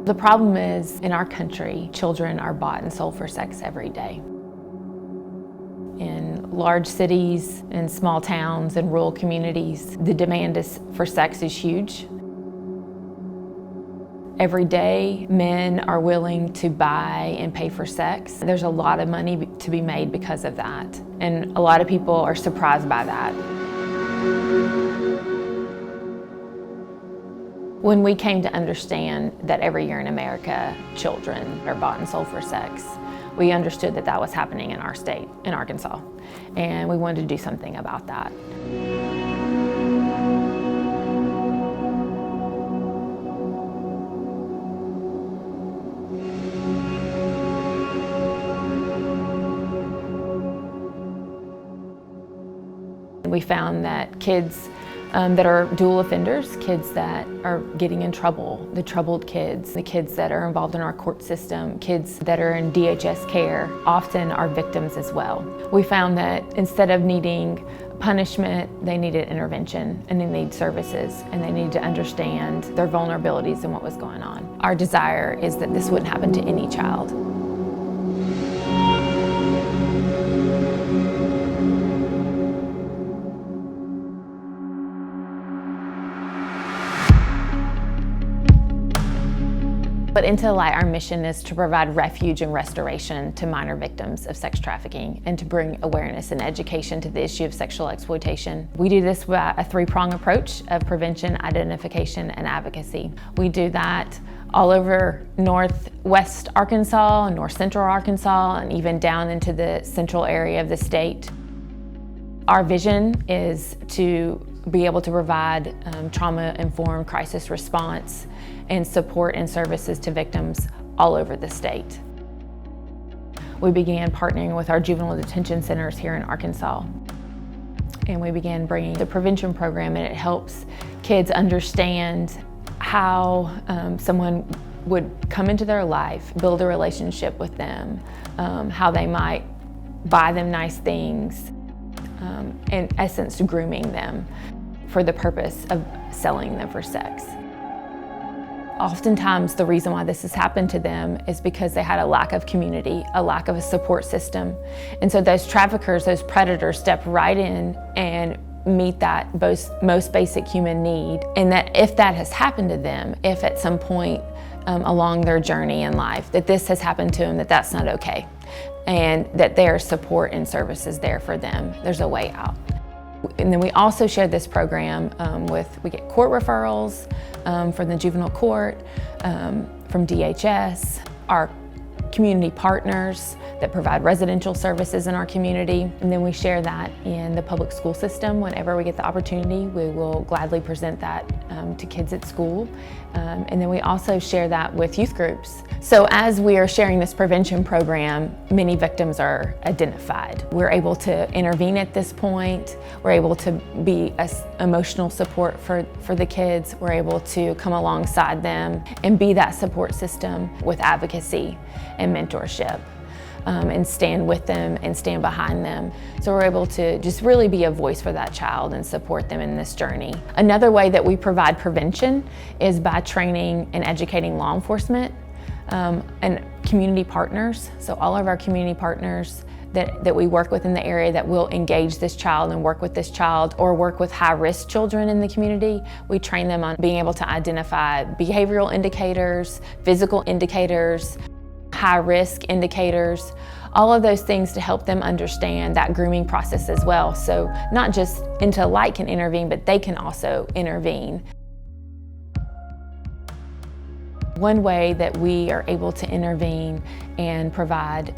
The problem is, in our country, children are bought and sold for sex every day. In large cities, in small towns, and rural communities, the demand for sex is huge. Every day, men are willing to buy and pay for sex. There's a lot of money to be made because of that, and a lot of people are surprised by that. When we came to understand that every year in America, children are bought and sold for sex, we understood that that was happening in our state, in Arkansas, and we wanted to do something about that. We found that kids that are dual offenders, kids that are getting in trouble, the troubled kids, the kids that are involved in our court system, kids that are in DHS care, often are victims as well. We found that instead of needing punishment, they needed intervention, and they need services, and they need to understand their vulnerabilities and what was going on. Our desire is that this wouldn't happen to any child. But Into the Light, our mission is to provide refuge and restoration to minor victims of sex trafficking and to bring awareness and education to the issue of sexual exploitation. We do this by a three-pronged approach of prevention, identification, and advocacy. We do that all over northwest Arkansas, north central Arkansas, and even down into the central area of the state. Our vision is to be able to provide trauma-informed crisis response and support and services to victims all over the state. We began partnering with our juvenile detention centers here in Arkansas, and we began bringing the prevention program, and it helps kids understand how someone would come into their life, build a relationship with them, how they might buy them nice things, in essence grooming them for the purpose of selling them for sex. Oftentimes, the reason why this has happened to them is because they had a lack of community, a lack of a support system. And so those traffickers, those predators step right in and meet that most basic human need. And that if that has happened to them, if at some point along their journey in life, that this has happened to them, that that's not okay. And that there's support and services there for them. There's a way out. And then we also share this program we get court referrals from the juvenile court, from DHS, our community partners that provide residential services in our community. And then we share that in the public school system. Whenever we get the opportunity, we will gladly present that to kids at school. And then we also share that with youth groups. So as we are sharing this prevention program, many victims are identified. We're able to intervene at this point. We're able to be emotional support for the kids. We're able to come alongside them and be that support system with advocacy and mentorship, and stand with them and stand behind them. So we're able to just really be a voice for that child and support them in this journey. Another way that we provide prevention is by training and educating law enforcement and community partners. So all of our community partners that we work with in the area that will engage this child and work with this child or work with high-risk children in the community, we train them on being able to identify behavioral indicators, physical indicators, high-risk indicators, all of those things to help them understand that grooming process as well. So not just Into the Light can intervene, but they can also intervene. One way that we are able to intervene and provide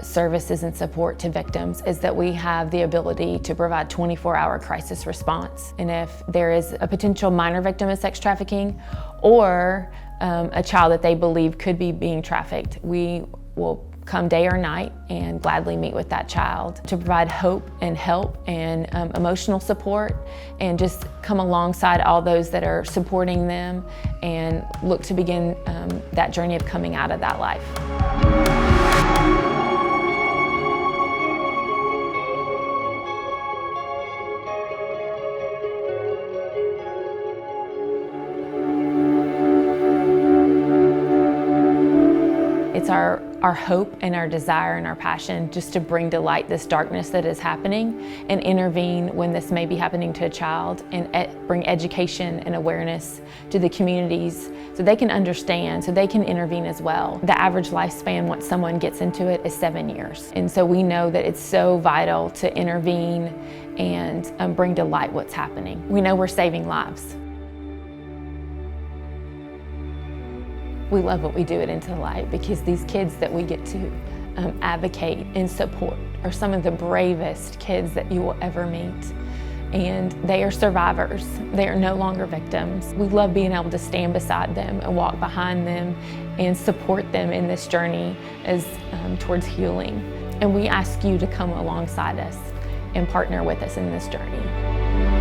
services and support to victims is that we have the ability to provide 24-hour crisis response. And if there is a potential minor victim of sex trafficking or a child that they believe could be being trafficked, we will come day or night and gladly meet with that child to provide hope and help and emotional support, and just come alongside all those that are supporting them and look to begin that journey of coming out of that life. It's our hope and our desire and our passion just to bring to light this darkness that is happening and intervene when this may be happening to a child, and bring education and awareness to the communities so they can understand, so they can intervene as well. The average lifespan once someone gets into it is 7 years. And so we know that it's so vital to intervene and bring to light what's happening. We know we're saving lives. We love what we do at Into the Light because these kids that we get to advocate and support are some of the bravest kids that you will ever meet. And they are survivors. They are no longer victims. We love being able to stand beside them and walk behind them and support them in this journey as towards healing. And we ask you to come alongside us and partner with us in this journey.